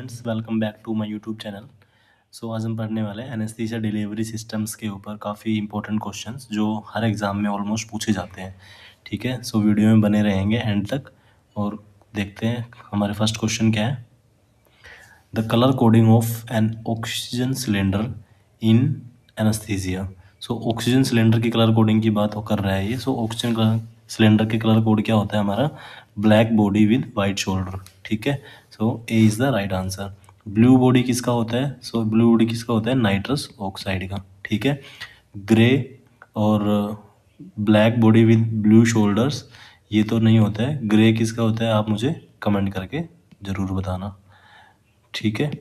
Students, welcome back to my YouTube channel. आज हम पढ़ने वाले हैं एनेस्थीसिया डिलीवरी सिस्टम्स के ऊपर काफ़ी इंपॉर्टेंट क्वेश्चंस जो हर एग्ज़ाम में ऑलमोस्ट पूछे जाते हैं। ठीक है, वीडियो में बने रहेंगे एंड तक और देखते हैं हमारे फर्स्ट क्वेश्चन क्या है। The colour coding of N oxygen cylinder in anaesthesia. Oxygen cylinder की कलर कोडिंग की बात कर रहा है ये। ऑक्सीजन सिलेंडर के कलर कोड क्या होता है हमारा? Black body with white shoulder. ठीक है, A is the right answer. Blue body किसका होता है? ब्लू बॉडी किसका होता है? नाइट्रस ऑक्साइड का। ठीक है, ग्रे और black body with blue shoulders ये तो नहीं होता है। ग्रे किसका होता है? आप मुझे कमेंट करके ज़रूर बताना। ठीक है,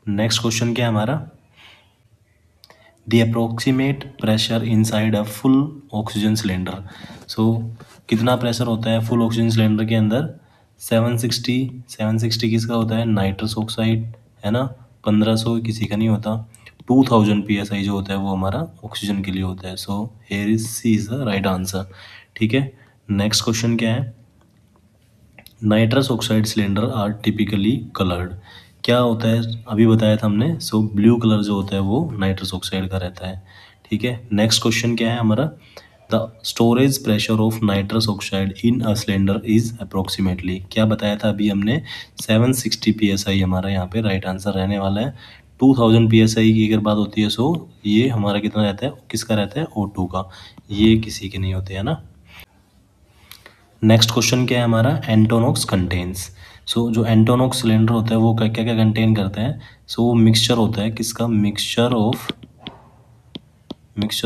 नेक्स्ट क्वेश्चन क्या है हमारा? The approximate pressure inside a full oxygen cylinder. कितना प्रेशर होता है फुल ऑक्सीजन सिलेंडर के अंदर? 760 किसका होता है? नाइट्रस ऑक्साइड, है ना। 1500 किसी का नहीं होता। 2000 psi जो होता है वो हमारा ऑक्सीजन के लिए होता है। Here is C is the right answer. ठीक है, नेक्स्ट क्वेश्चन क्या है? Nitrous oxide cylinder are typically coloured. क्या होता है? अभी बताया था हमने। ब्लू कलर जो होता है वो नाइट्रस ऑक्साइड का रहता है। ठीक है, नेक्स्ट क्वेश्चन क्या है हमारा? The storage pressure of nitrous oxide in a cylinder is approximately. क्या बताया था अभी हमने? 760 psi हमारा यहाँ पे राइट आंसर रहने वाला है। 2000 psi की अगर बात होती है ये हमारा कितना रहता है? किसका रहता है? O2 का। ये किसी के नहीं होते, है ना। नेक्स्ट क्वेश्चन क्या है हमारा? एंटोनॉक्स कंटेन्स। जो एंटोनॉक्स सिलेंडर होता है वो क्या क्या कंटेन करते हैं? वो मिक्सचर होता है किसका? Mixture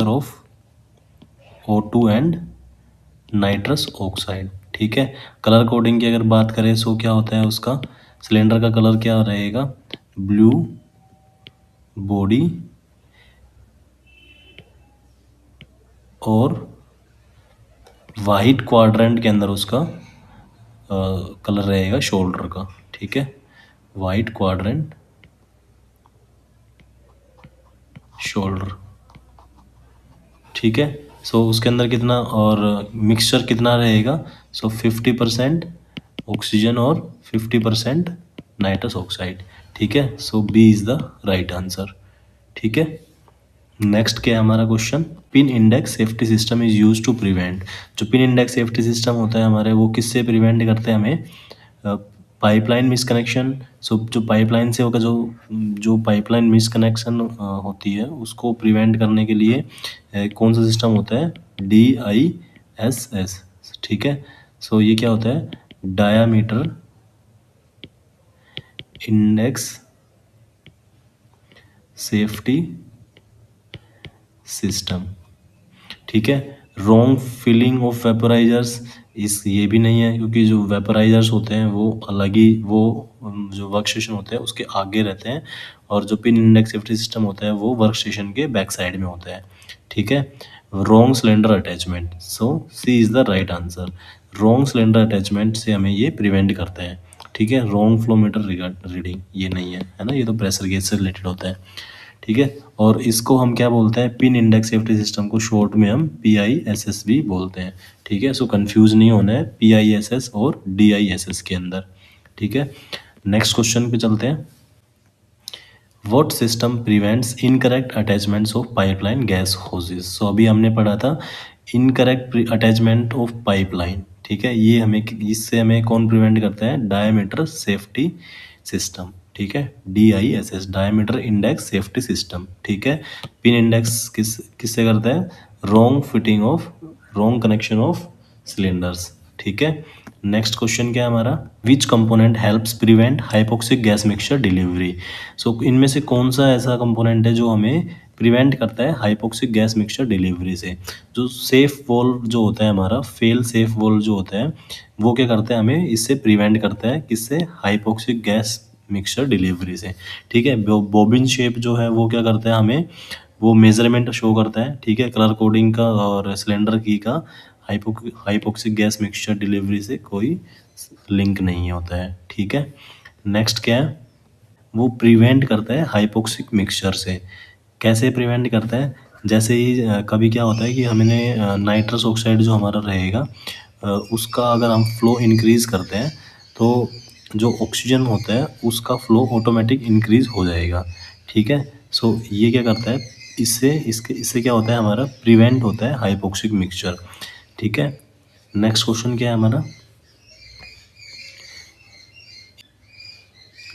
of O2 and nitrous oxide. ठीक है, कलर कोडिंग की अगर बात करें क्या होता है उसका? सिलेंडर का कलर क्या रहेगा? ब्लू बॉडी और वाइट क्वाड्रेंट के अंदर उसका कलर रहेगा शोल्डर का। ठीक है, वाइट क्वाड्रेंट शोल्डर। ठीक है, उसके अंदर कितना और मिक्सचर कितना रहेगा? 50% ऑक्सीजन और 50% नाइट्रस ऑक्साइड। ठीक है, B is the right answer. ठीक है, नेक्स्ट क्या है हमारा question? Pin index safety system is use to prevent. जो पिन इंडेक्स सेफ्टी सिस्टम होता है हमारे वो किससे प्रिवेंट करते हैं हमें? Pipeline misconnection. जो पाइपलाइन से होगा जो पाइपलाइन मिसकनेक्शन होती है उसको प्रिवेंट करने के लिए कौन सा सिस्टम होता है? DISS। ठीक है, ये क्या होता है? Diameter index safety system. ठीक है, रॉन्ग फिलिंग ऑफ वेपोराइजर्स ये भी नहीं है, क्योंकि जो वेपोराइजर्स होते हैं वो अलग ही वो जो वर्क स्टेशन होते हैं उसके आगे रहते हैं और जो पिन इंडेक्स सेफ्टी सिस्टम होता है वो वर्क स्टेशन के बैक साइड में होता है। ठीक है, wrong cylinder attachment. C is the right answer. Wrong cylinder attachment से हमें ये प्रिवेंट करते हैं। ठीक है, रॉन्ग फ्लो मीटर रीडिंग ये नहीं है ना, ये तो प्रेशर गेज से रिलेटेड होता है। ठीक है, और इसको हम क्या बोलते हैं? पिन इंडेक्स सेफ्टी सिस्टम को शॉर्ट में हम PISS भी बोलते हैं। ठीक है, कंफ्यूज नहीं होना है PISS और DISS के अंदर। ठीक है, नेक्स्ट क्वेश्चन पे चलते हैं। What system prevents incorrect attachments of pipeline gas hoses. अभी हमने पढ़ा था इनकरेक्ट अटैचमेंट ऑफ पाइपलाइन। ठीक है, ये इससे हमें कौन प्रिवेंट करता है? Diameter safety system. ठीक है, DISS diameter index safety system. ठीक है, पिन इंडेक्स किससे करता है? Wrong connection of cylinders. ठीक है, नेक्स्ट क्वेश्चन क्या है हमारा? विच component helps prevent hypoxic gas mixture delivery. इनमें से कौन सा ऐसा कंपोनेंट है जो हमें प्रिवेंट करता है हाइपोक्सिक गैस मिक्सचर डिलीवरी से? जो सेफ वॉल्व जो होता है हमारा, फेल सेफ वॉल्व जो होता है वो क्या करता है? हमें इससे प्रिवेंट करता है। किससे? हाइपोक्सिक गैस मिक्सचर डिलीवरी से। ठीक है, बॉबिन शेप जो है वो क्या करता है? हमें वो मेजरमेंट शो करता है। ठीक है, कलर कोडिंग का और सिलेंडर की का हाइपोक्सिक गैस मिक्सचर डिलीवरी से कोई लिंक नहीं होता है। ठीक है, नेक्स्ट क्या है? वो प्रिवेंट करता है हाइपोक्सिक मिक्सचर से। कैसे प्रिवेंट करता है? जैसे ही कभी क्या होता है कि हमने नाइट्रस ऑक्साइड जो हमारा रहेगा उसका अगर हम फ्लो इंक्रीज करते हैं तो जो ऑक्सीजन होता है उसका फ्लो ऑटोमेटिक इंक्रीज हो जाएगा। ठीक है, सो ये क्या करता है, इससे क्या होता है, हमारा प्रिवेंट होता है हाइपोक्सिक मिक्सचर। ठीक है, नेक्स्ट क्वेश्चन क्या है हमारा,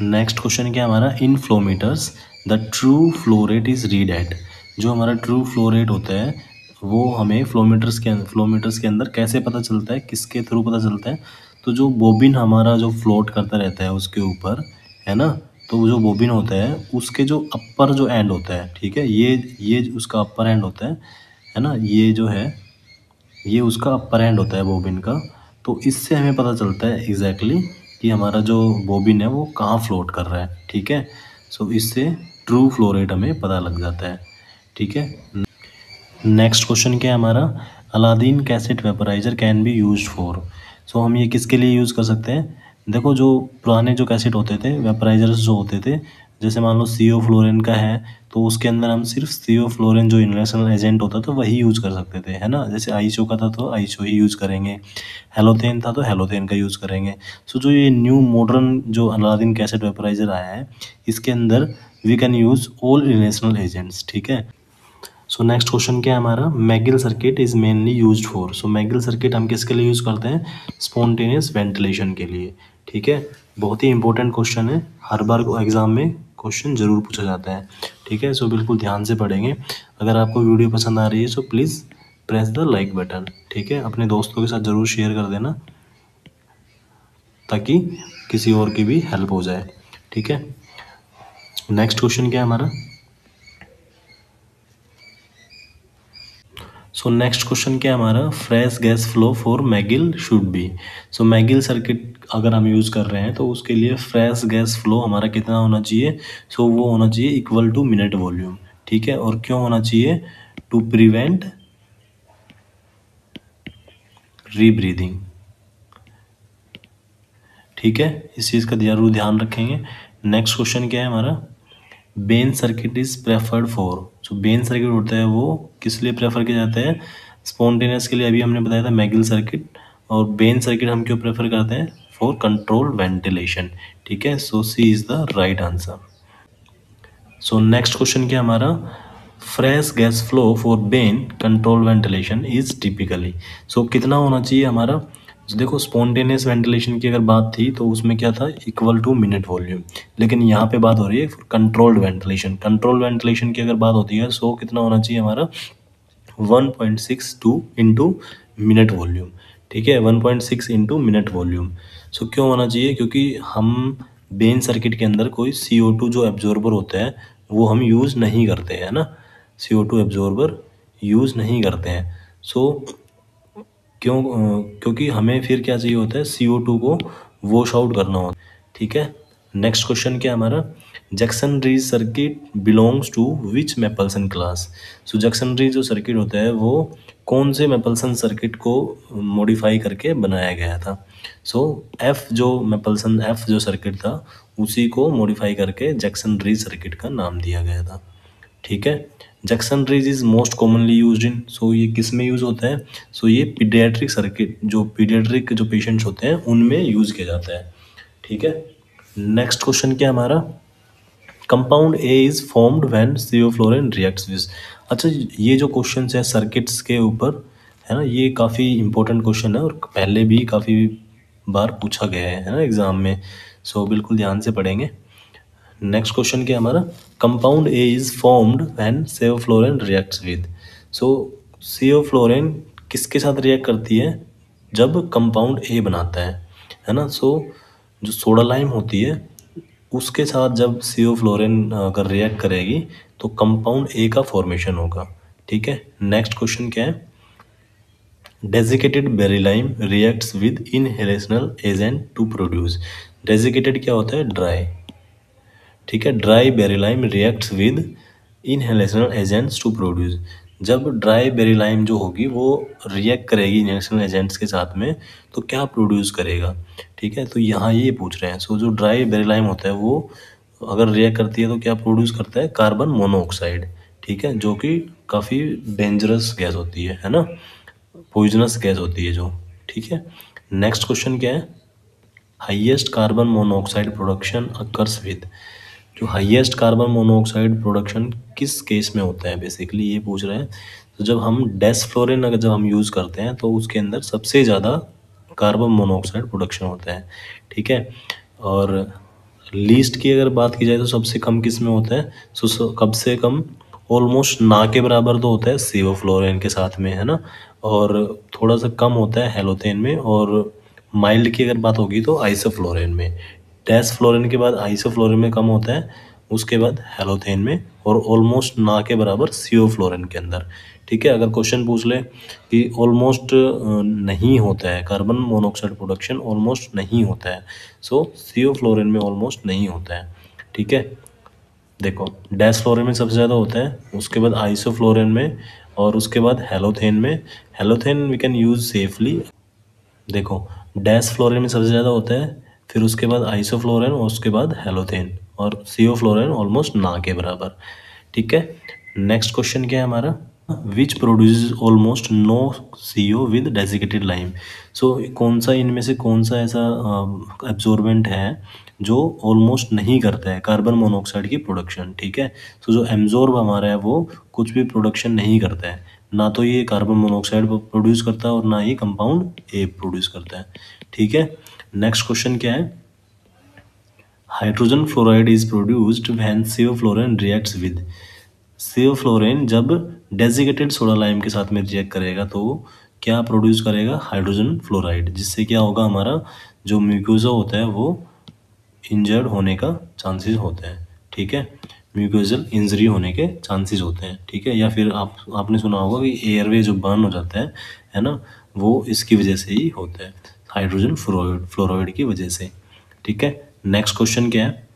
नेक्स्ट क्वेश्चन क्या है हमारा, in flow meters the true flow rate is read at. जो हमारा ट्रू फ्लो रेट होता है वो हमें फ्लो मीटर्स के अंदर कैसे पता चलता है, किसके थ्रू पता चलता है, तो जो बोबिन हमारा जो फ्लोट करता रहता है उसके ऊपर, है ना, तो जो बोबिन होता है उसके जो अपर जो एंड होता है, ठीक है, ये उसका अपर एंड होता है ना, ये जो है ये उसका अपर एंड होता है बोबिन का। तो इससे हमें पता चलता है एग्जैक्टली कि हमारा जो बोबिन है वो कहाँ फ्लोट कर रहा है। ठीक है, सो इससे ट्रू फ्लो रेट हमें पता लग जाता है। ठीक है, नेक्स्ट क्वेश्चन क्या है हमारा, Aladin cassette vaporizer can be use for. So हम ये किसके लिए यूज़ कर सकते हैं, देखो जो पुराने जो कैसेट होते थे, वेपराइजर्स जो होते थे, जैसे मान लो सीओ फ्लोरेन का है, तो उसके अंदर हम सिर्फ सीओ फ्लोरेन जो इनर्शनल एजेंट होता था वही यूज़ कर सकते थे, है ना, जैसे आईसो का था तो आईसो ही यूज़ करेंगे, हेलोथेन था तो हेलोथेन का यूज़ करेंगे। सो जो ये न्यू मॉडर्न जो अलादीन कैसेट वेपराइजर आया है, इसके अंदर we can use all inhalational agents. ठीक है, सो नेक्स्ट क्वेश्चन क्या है हमारा, Magill circuit is mainly used for. So Magill circuit हम किसके लिए यूज़ करते हैं, स्पॉन्टेनियस वेंटिलेशन के लिए। ठीक है, बहुत ही इंपॉर्टेंट क्वेश्चन है, हर बार को एग्जाम में क्वेश्चन जरूर पूछा जाता है। ठीक है, सो बिल्कुल ध्यान से पढ़ेंगे। अगर आपको वीडियो पसंद आ रही है so please press the like button. ठीक है, अपने दोस्तों के साथ ज़रूर शेयर कर देना ताकि किसी और की भी हेल्प हो जाए। ठीक है, नेक्स्ट क्वेश्चन क्या है हमारा, सो नेक्स्ट क्वेश्चन क्या है हमारा, fresh gas flow for McGill should be. So Magill circuit अगर हम यूज़ कर रहे हैं तो उसके लिए फ्रेश गैस फ्लो हमारा कितना होना चाहिए, सो वो होना चाहिए इक्वल टू मिनट वॉल्यूम। ठीक है, और क्यों होना चाहिए, टू प्रिवेंट रीब्रीदिंग। ठीक है, इस चीज़ का जरूर ध्यान रखेंगे। नेक्स्ट क्वेश्चन क्या है हमारा, Ben circuit is preferred for. So Ben circuit होता है वो किस लिए प्रेफर किया जाता है, स्पॉन्टेनियस के लिए अभी हमने बताया था मैगिल सर्किट, और बेन सर्किट हम क्यों प्रेफर करते हैं, फॉर कंट्रोल वेंटिलेशन। ठीक है, so C is the right answer. So next question क्या हमारा, fresh gas flow for Bain control ventilation is typically. So कितना होना चाहिए हमारा, देखो स्पॉन्टेनियस वेंटिलेशन की अगर बात थी तो उसमें क्या था, इक्वल टू मिनट वॉल्यूम, लेकिन यहाँ पे बात हो रही है कंट्रोल्ड वेंटिलेशन। कंट्रोल वेंटिलेशन की अगर बात होती है सो कितना होना चाहिए हमारा, 1.62 इंटू मिनट वॉल्यूम। ठीक है, 1.6 इंटू मिनट वॉल्यूम। सो क्यों होना चाहिए, क्योंकि हम बेन सर्किट के अंदर कोई CO2 जो एब्जॉर्बर होता है वो हम यूज़ नहीं करते हैं ना, CO2 एब्जॉर्बर यूज़ नहीं करते हैं। सो क्योंकि हमें फिर क्या चाहिए होता है, CO2 को वॉश आउट करना होता है। ठीक है, नेक्स्ट क्वेश्चन क्या है हमारा, Jackson Rees circuit belongs to which Mapleson class. So Jackson Rees जो सर्किट होता है वो कौन से मैपल्सन सर्किट को मॉडिफाई करके बनाया गया था। सो एफ जो सर्किट था उसी को मॉडिफाई करके जैक्सन रीज सर्किट का नाम दिया गया था। ठीक है, Jackson Rees is most commonly used in, so ये किस में यूज़ होता है, सो ये पीडियाट्रिक सर्किट, जो पीडियाट्रिक जो पेशेंट्स होते हैं उनमें यूज़ किया जाता है। ठीक है, नेक्स्ट क्वेश्चन क्या हमारा, compound A is formed when sevoflurane reacts with. अच्छा, ये जो क्वेश्चन है सर्किट्स के ऊपर, है ना, ये काफ़ी इंपॉर्टेंट क्वेश्चन है और पहले भी काफ़ी बार पूछा गया है ना एग्ज़ाम में। सो बिल्कुल ध्यान से पढ़ेंगे। नेक्स्ट क्वेश्चन क्या है हमारा, compound A is formed when sevoflurane reacts with. So sevoflurane किसके साथ रिएक्ट करती है, जब कंपाउंड ए बनाता है ना। सो जो सोडा लाइम होती है उसके साथ जब सेवफ्लोरिन अगर रिएक्ट करेगी तो कंपाउंड ए का फॉर्मेशन होगा। ठीक है, नेक्स्ट क्वेश्चन क्या है, desiccated baralyme reacts with inhalational agent to produce. Desiccated क्या होता है, ड्राई। ठीक है, dry baralyme reacts with inhalational agents to produce. जब ड्राई बेरिलाइम जो होगी वो रिएक्ट करेगी इनहेलेशनल एजेंट्स के साथ में तो क्या प्रोड्यूस करेगा। ठीक है, तो यहाँ ये पूछ रहे हैं। सो जो ड्राई बेरिलाइम होता है वो अगर रिएक्ट करती है तो क्या प्रोड्यूस करता है, कार्बन मोनोऑक्साइड। ठीक है, जो कि काफ़ी डेंजरस गैस होती है ना, पॉइजनस गैस होती है जो। ठीक है, नेक्स्ट क्वेश्चन क्या है, highest carbon monoxide production occurs with, जो हाईएस्ट कार्बन मोनोऑक्साइड प्रोडक्शन किस केस में होता है, बेसिकली ये पूछ रहे हैं। तो जब हम डेसफ्लोरिन अगर जब हम यूज़ करते हैं तो उसके अंदर सबसे ज़्यादा कार्बन मोनोऑक्साइड प्रोडक्शन होता है, ठीक है। और लीस्ट की अगर बात की जाए तो सबसे कम किस में होता है, कब से कम ऑलमोस्ट ना के बराबर तो होता है सिवोफ्लोरिन के साथ में, है ना। और थोड़ा सा कम होता है हेलोथेन में, और माइल्ड की अगर बात होगी तो आइसोफ्लोरिन में। डेसफ्लोरिन के बाद आइसोफ्लोरिन में कम होता है, उसके बाद हेलोथेन में, और ऑलमोस्ट ना के बराबर सिवोफ्लोरिन के अंदर, ठीक है। अगर क्वेश्चन पूछ ले कि ऑलमोस्ट नहीं होता है कार्बन मोनोऑक्साइड प्रोडक्शन, ऑलमोस्ट नहीं होता है, सो सिवोफ्लोरिन में ऑलमोस्ट नहीं होता है, ठीक है। देखो डेसफ्लोरिन में सबसे ज़्यादा होता है, उसके बाद आइसोफ्लोरिन में, और उसके बाद हेलोथेन में। Halothane we can use safely. देखो डेसफ्लोरिन में सबसे ज़्यादा होता है, फिर उसके बाद आइसोफ्लोरिन, और उसके बाद हेलोथेन, और सिवोफ्लोरिन ऑलमोस्ट ना के बराबर, ठीक है। नेक्स्ट क्वेश्चन क्या है हमारा, which produce almost no CO with desiccated lime. So कौन सा इनमें से कौन सा ऐसा एब्जॉर्बेंट है जो ऑलमोस्ट नहीं करता है कार्बन मोनोऑक्साइड की प्रोडक्शन, ठीक है। तो जो एब्जॉर्ब हमारा है वो कुछ भी प्रोडक्शन नहीं करता है, ना तो ये कार्बन मोनोऑक्साइड प्रोड्यूस करता है और ना ही कंपाउंड ए प्रोड्यूस करता है, ठीक है। नेक्स्ट क्वेश्चन क्या है, hydrogen fluoride is produced when sevoflurane reacts with. Sevoflurane जब डेजिकेटेड सोडा लाइम के साथ में रिएक्ट करेगा तो क्या प्रोड्यूस करेगा, हाइड्रोजन फ्लोराइड, जिससे क्या होगा, हमारा जो म्यूकोसा होता है वो इंजर्ड होने का चांसेस होते हैं, ठीक है। म्यूकोजल इंजरी होने के चांसेस होते हैं, ठीक है। या फिर आपने सुना होगा कि एयरवे जो बर्न हो जाता है ना, वो इसकी वजह से ही होता है, हाइड्रोजन फ्लोराइड की वजह से, ठीक है। नेक्स्ट क्वेश्चन क्या है,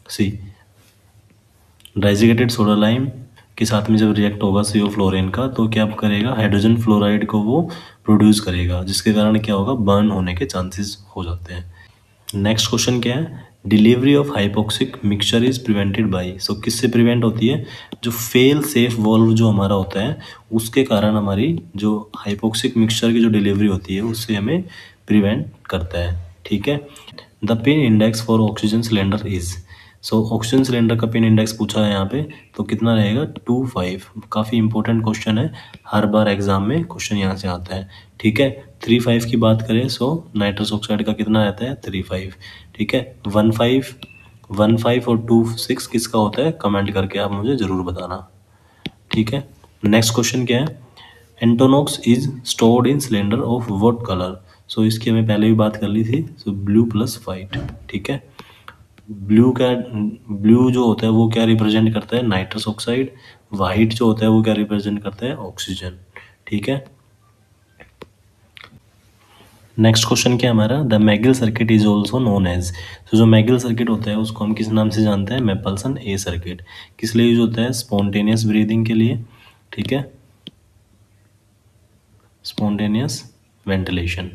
सी डाइजेकेटेड सोडा लाइम के साथ में जब रिएक्ट होगा सिवोफ्लोरिन का तो क्या करेगा, हाइड्रोजन फ्लोराइड को वो प्रोड्यूस करेगा, जिसके कारण क्या होगा, बर्न होने के चांसेस हो जाते हैं। नेक्स्ट क्वेश्चन क्या है, delivery of hypoxic mixture is prevented by. So किससे प्रिवेंट होती है, जो फेल सेफ वॉल्व जो हमारा होता है उसके कारण हमारी जो हाइपोक्सिक मिक्सचर की जो डिलीवरी होती है उससे हमें प्रिवेंट करता है, ठीक है। The pin index for oxygen cylinder is. So oxygen cylinder का पिन इंडेक्स पूछा है यहाँ पे, तो कितना रहेगा, 2.5। काफ़ी इंपॉर्टेंट क्वेश्चन है, हर बार एग्जाम में क्वेश्चन यहाँ से आता है, ठीक है। 3.5 की बात करें सो नाइट्रस ऑक्साइड का कितना रहता है, 3.5, ठीक है। 1.5 और 2.6 किसका होता है, कमेंट करके आप मुझे ज़रूर बताना, ठीक है। नेक्स्ट क्वेश्चन क्या है, Entonox is stored in cylinder of what colour. So इसकी हमें पहले भी बात कर ली थी, सो ब्लू प्लस वाइट, ठीक है। ब्लू जो होता है वो क्या रिप्रेजेंट करता है, नाइट्रस ऑक्साइड। वाइट जो होता है वो क्या रिप्रेजेंट करता है, ऑक्सीजन, ठीक है। नेक्स्ट क्वेश्चन क्या हमारा, the Magill circuit is also known as. तो जो मैगिल सर्किट होता है उसको हम किस नाम से जानते हैं, मैपल्सन ए सर्किट। किस लिए यूज होता है, स्पॉन्टेनियस ब्रीदिंग के लिए, ठीक है, स्पॉन्टेनियस वेंटिलेशन।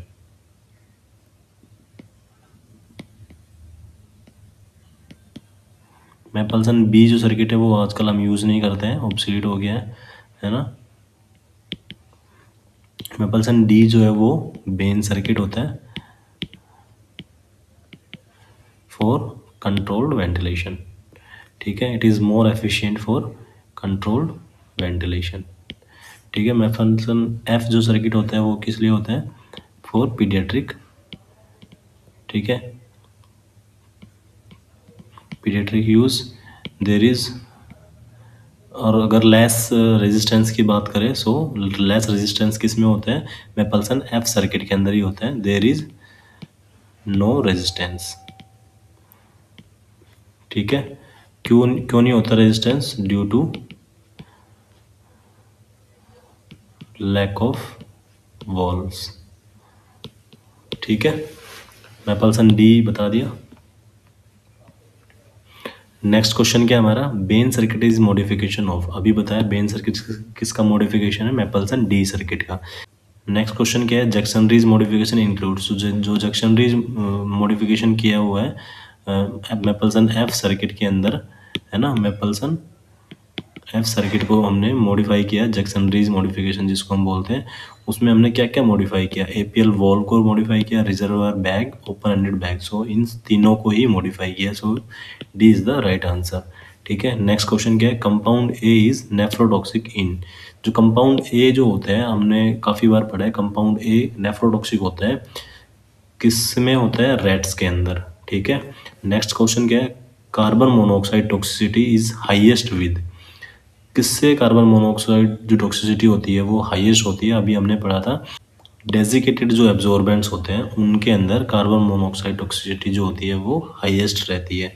मैपल्सन बी जो सर्किट है वो आजकल हम यूज़ नहीं करते हैं, ऑब्सोलीट हो गया है ना। मैपल्सन डी जो है वो बेन सर्किट होता है फॉर कंट्रोल्ड वेंटिलेशन, ठीक है। It is more efficient for controlled ventilation, ठीक है। मैपल्सन एफ जो सर्किट होता है वो किस लिए होता है, फॉर पीडियाट्रिक, ठीक है, पीडियाट्रिक यूज़ देर इज़। और अगर लेस रेजिस्टेंस की बात करें सो लेस रेजिस्टेंस किस में होता है, मैपल्सन एफ सर्किट के अंदर ही होता है, देर इज नो रेजिस्टेंस, ठीक है। क्यों क्यों नहीं होता resistance, due to lack of walls, ठीक है। मैपल्सन डी बता दिया। नेक्स्ट क्वेश्चन क्या हमारा, Ben circuit is modification of. अभी बताया बेन सर्किट किसका मॉडिफिकेशन है, मैपल्सन डी सर्किट का। नेक्स्ट क्वेश्चन क्या है, जैक्सनरीज मॉडिफिकेशन इंक्लूड्स। जो जैक्सनरीज मॉडिफिकेशन किया हुआ है मैपल्सन एफ सर्किट के अंदर, है ना, मैपल्सन एफ सर्किट को हमने मॉडिफाई किया, जैक्सन रीज मॉडिफिकेशन जिसको हम बोलते हैं, उसमें हमने क्या क्या मॉडिफाई किया, एपीएल वॉल्व को मॉडिफाई किया, reservoir bag, open ended bag, so इन तीनों को ही मॉडिफाई किया, so D is the right answer. ठीक है, नेक्स्ट क्वेश्चन क्या है, compound A is nephrotoxic in. जो कंपाउंड ए जो होते हैं हमने काफ़ी बार पढ़ा है, कंपाउंड ए नेफ्रोटॉक्सिक होता है, किस में होता है, रैट्स के अंदर। ठीक है, नेक्स्ट क्वेश्चन क्या है, carbon monoxide toxicity is highest with. किससे कार्बन मोनोऑक्साइड जो टॉक्सिसिटी होती है वो हाईएस्ट होती है, अभी हमने पढ़ा था डेजिकेटेड जो एब्जॉर्बेंट्स होते हैं उनके अंदर कार्बन मोनोऑक्साइड टॉक्सिसिटी जो होती है वो हाईएस्ट रहती है।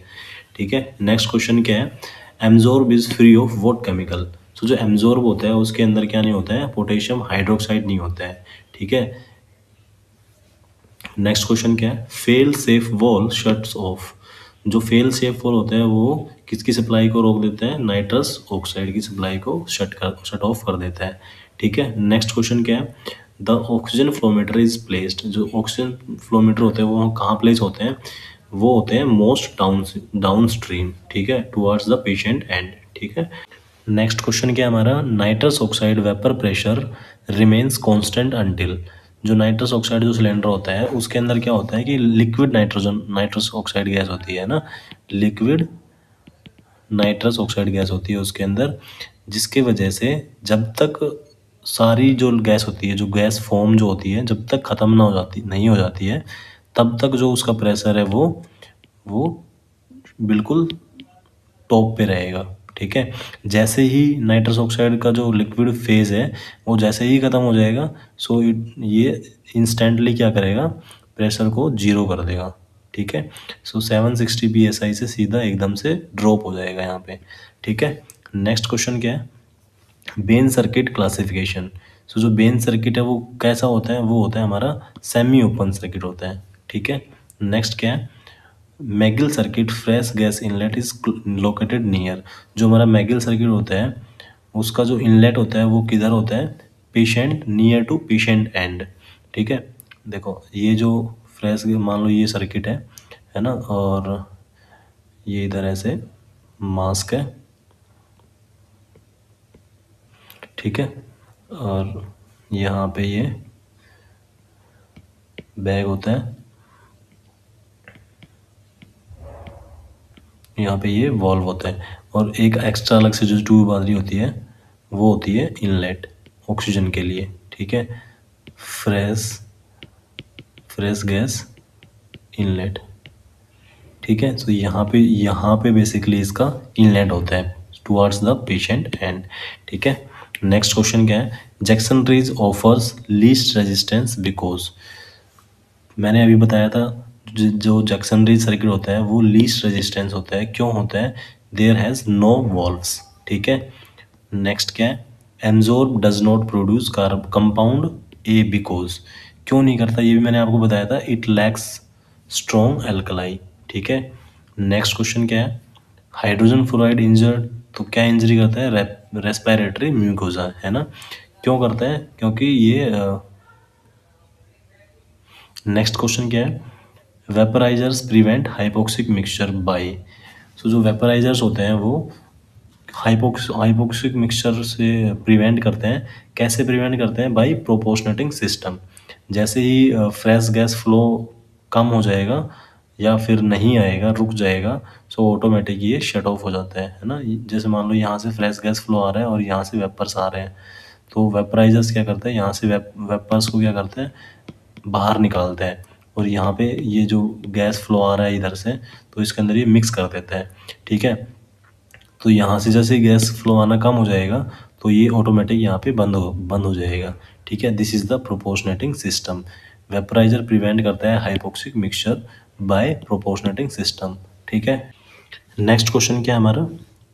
ठीक है, नेक्स्ट क्वेश्चन क्या है, Amsorb is free of what chemical. तो जो एम्जॉर्ब होता है उसके अंदर क्या नहीं होता है, पोटेशियम हाइड्रोक्साइड नहीं होता है। ठीक है, नेक्स्ट क्वेश्चन क्या है, fail safe wall shuts of. जो फेल सेफ वॉल होता है वो किसकी सप्लाई को रोक देता है, नाइट्रस ऑक्साइड की सप्लाई को शट ऑफ कर देता है। ठीक है, नेक्स्ट क्वेश्चन क्या है, the oxygen flowmeter is placed. जो ऑक्सीजन फ्लोमीटर होते हैं वो कहाँ प्लेस होते हैं, वो होते हैं मोस्ट डाउन स्ट्रीम। ठीक है, टुवर्ड्स द पेशेंट एंड। ठीक है, नेक्स्ट क्वेश्चन क्या है हमारा, nitrous oxide vapour pressure remains constant until. जो नाइट्रस ऑक्साइड जो सिलेंडर होता है उसके अंदर क्या होता है कि लिक्विड नाइट्रस ऑक्साइड गैस होती है ना, लिक्विड नाइट्रस ऑक्साइड गैस होती है उसके अंदर, जिसके वजह से जब तक सारी जो गैस होती है, जो गैस फॉर्म जो होती है, जब तक ख़त्म ना हो जाती नहीं हो जाती है तब तक जो उसका प्रेशर है वो बिल्कुल टॉप पे रहेगा। ठीक है, जैसे ही नाइट्रस ऑक्साइड का जो लिक्विड फेज है वो जैसे ही ख़त्म हो जाएगा, सो ये इंस्टेंटली क्या करेगा, प्रेशर को जीरो कर देगा। ठीक है, सो 760 psi से सीधा एकदम से ड्रॉप हो जाएगा यहाँ पे। ठीक है, नेक्स्ट क्वेश्चन क्या है, बेन सर्किट क्लासिफिकेशन। सो जो बेन सर्किट है वो कैसा होता है, वो होता है हमारा सेमी ओपन सर्किट होता है। ठीक है, नेक्स्ट क्या है, McGill circuit fresh gas inlet is located near. जो हमारा मैगिल सर्किट होता है उसका जो इनलेट होता है वो किधर होता है, patient near to patient end. ठीक है, देखो ये जो फ्रेश मान लो ये सर्किट है ना, और ये इधर ऐसे मास्क है। ठीक है, और यहाँ पे ये बैग होता है, यहाँ पे ये वॉल्व होता है, और एक एक्स्ट्रा अलग से जो ट्यूब आ रही होती है वो होती है इनलेट ऑक्सीजन के लिए। ठीक है, फ्रेश फ्रेश गैस इनलेट। ठीक है, तो यहाँ पे बेसिकली इसका इनलेट होता है टुवर्ड्स द पेशेंट एंड। ठीक है, नेक्स्ट क्वेश्चन क्या है, Jackson Rees offers least resistance because. मैंने अभी बताया था जो जैक्सन रीज सर्किट होता है वो लीस्ट रेजिस्टेंस होता है, क्यों होता है, देयर हैज़ नो वॉल्व्स। ठीक है, नेक्स्ट क्या है, Amsorb does not produce compound A because. क्यों नहीं करता, ये भी मैंने आपको बताया था, इट लैक्स स्ट्रॉन्ग एल्कलाई। ठीक है, नेक्स्ट क्वेश्चन क्या है, हाइड्रोजन फ्लोराइड इंजर्ड, तो क्या इंजरी करता है, रेस्पिरेटरी म्यूकोजा, है ना। क्यों करता है, क्योंकि ये नेक्स्ट क्वेश्चन क्या है, vaporisers prevent hypoxic mixture bye. सो जो वेपराइजर्स होते हैं वो हाइपोक्सिक मिक्सचर से प्रिवेंट करते हैं। कैसे प्रिवेंट करते हैं, बाय प्रोपोर्शनेटिंग सिस्टम। जैसे ही फ्रेश गैस फ्लो कम हो जाएगा या फिर नहीं आएगा, रुक जाएगा, सो ऑटोमेटिक ये शट ऑफ हो जाता है ना। जैसे मान लो यहाँ से फ्रेश गैस फ्लो आ रहा है और यहाँ से वेपर्स आ रहे हैं, तो वेपराइजर्स क्या करते हैं, यहाँ से वेपर्स को क्या करते हैं, बाहर निकालता है, और यहाँ पे ये जो गैस फ्लो आ रहा है इधर से, तो इसके अंदर ये मिक्स कर देता है। ठीक है, तो यहाँ से जैसे गैस फ्लो आना कम हो जाएगा तो ये ऑटोमेटिक यहाँ पे बंद हो जाएगा। ठीक है, this is the proportionating system. Vaporiser prevent करता है hypoxic mixture by proportionating system. ठीक है, नेक्स्ट क्वेश्चन क्या है हमारा,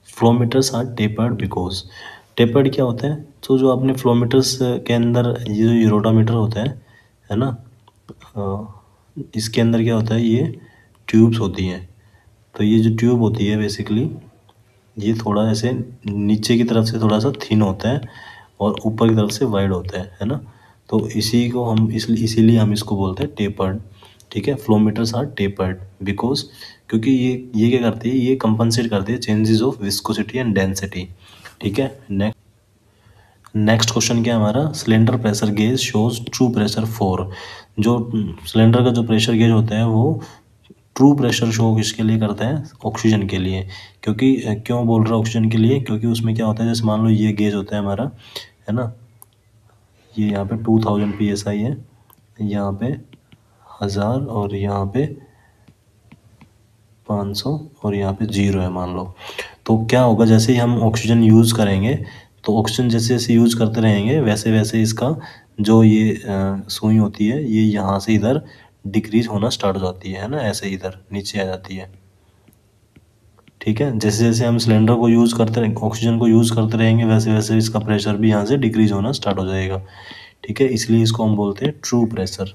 flowmeters are tapered because. Tapered क्या होता है, तो जो अपने फ्लोमीटर्स के अंदर ये जो यूरोटामीटर होता है ना, इसके अंदर क्या होता है, ये ट्यूब्स होती हैं। तो ये जो ट्यूब होती है बेसिकली ये थोड़ा ऐसे नीचे की तरफ से थोड़ा सा थिन होता है और ऊपर की तरफ से वाइड होता है ना। तो इसी को हम इसीलिए हम इसको बोलते हैं टेपर्ड। ठीक है, फ्लोमीटर्स आर टेपर्ड बिकॉज, क्योंकि ये क्या करती है, ये कंपनसेट करती है changes of viscosity and density. ठीक है। नेक्स्ट क्वेश्चन क्या है हमारा, cylinder pressure gauge shows true pressure for. जो सिलेंडर का जो प्रेशर गेज होता है वो ट्रू प्रेशर शो किसके लिए करता है, ऑक्सीजन के लिए। क्योंकि क्यों बोल रहा है ऑक्सीजन के लिए, क्योंकि उसमें क्या होता है, जैसे मान लो ये गेज होता है हमारा, है ना, ये यहाँ पे 2000 PSI है, यहाँ पे 1000 और यहाँ पे 500 और यहाँ पे 0 है मान लो। तो क्या होगा, जैसे ही हम ऑक्सीजन यूज़ करेंगे तो ऑक्सीजन जैसे जैसे यूज़ करते रहेंगे वैसे वैसे इसका जो ये सुई होती है ये यहाँ से इधर डिक्रीज होना स्टार्ट हो जाती है ना, ऐसे इधर नीचे आ जाती है। ठीक है, जैसे जैसे हम सिलेंडर को यूज़ करते रहेंगे, ऑक्सीजन को यूज़ करते रहेंगे, वैसे वैसे इसका प्रेशर भी यहाँ से डिक्रीज होना स्टार्ट हो जाएगा। ठीक है, इसलिए इसको हम बोलते हैं ट्रू प्रेशर।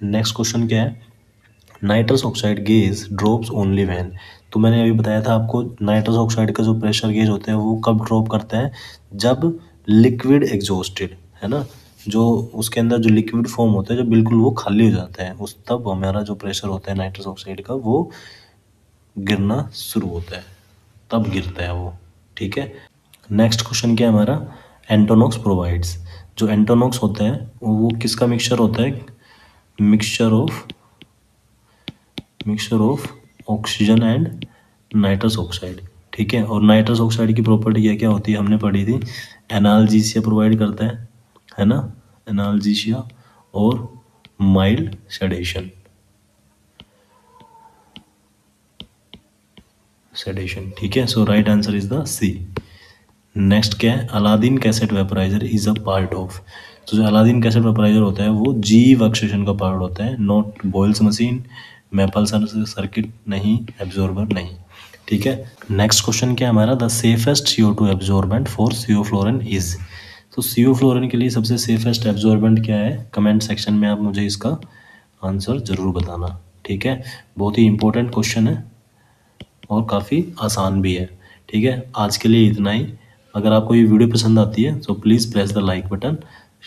नेक्स्ट क्वेश्चन क्या है, nitrous oxide gauge drops only when. तो मैंने अभी बताया था आपको, नाइट्रस ऑक्साइड का जो प्रेशर गेज होता है वो कब ड्रॉप करता है, जब लिक्विड एग्जॉस्टेड, है ना, जो उसके अंदर जो लिक्विड फॉर्म होता है जब बिल्कुल वो खाली हो जाता है, उस तब हमारा जो प्रेशर होता है नाइट्रस ऑक्साइड का वो गिरना शुरू होता है, तब गिरता है वो। ठीक है। नेक्स्ट क्वेश्चन क्या है हमारा, एंटोनॉक्स प्रोवाइड्स। जो एंटोनॉक्स होता है वो किसका मिक्सचर होता है, mixture of oxygen and nitrous oxide. ठीक है, और नाइट्रस ऑक्साइड की प्रॉपर्टी क्या क्या होती है हमने पढ़ी थी, एनाल्जीसिया प्रोवाइड करता है ना, एनाल्जीसिया और माइल्ड सेडेशन। ठीक है, so right answer is the C. Next क्या है, Aladin cassette vaporiser is a part of. तो जो अलादीन कैसेट वेपराइजर होता है वो जी वर्कस्टेशन का पार्ट होता है, not Boyle's machine, maple circuit नहीं, एब्जॉर्बर नहीं। ठीक है। नेक्स्ट क्वेश्चन क्या है हमारा, the safest CO2 absorbent for CO fluorine is. तो CO फ्लोरिन के लिए सबसे सेफेस्ट एब्जॉर्बेंट क्या है, कमेंट सेक्शन में आप मुझे इसका आंसर जरूर बताना। ठीक है, बहुत ही इंपॉर्टेंट क्वेश्चन है और काफ़ी आसान भी है। ठीक है, आज के लिए इतना ही। अगर आपको ये वीडियो पसंद आती है तो please press the like button,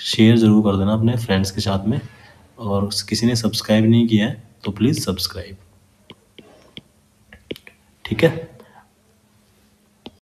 share ज़रूर कर देना अपने फ्रेंड्स के साथ में, और किसी ने सब्सक्राइब नहीं किया है तो प्लीज़ सब्सक्राइब। ठीक है।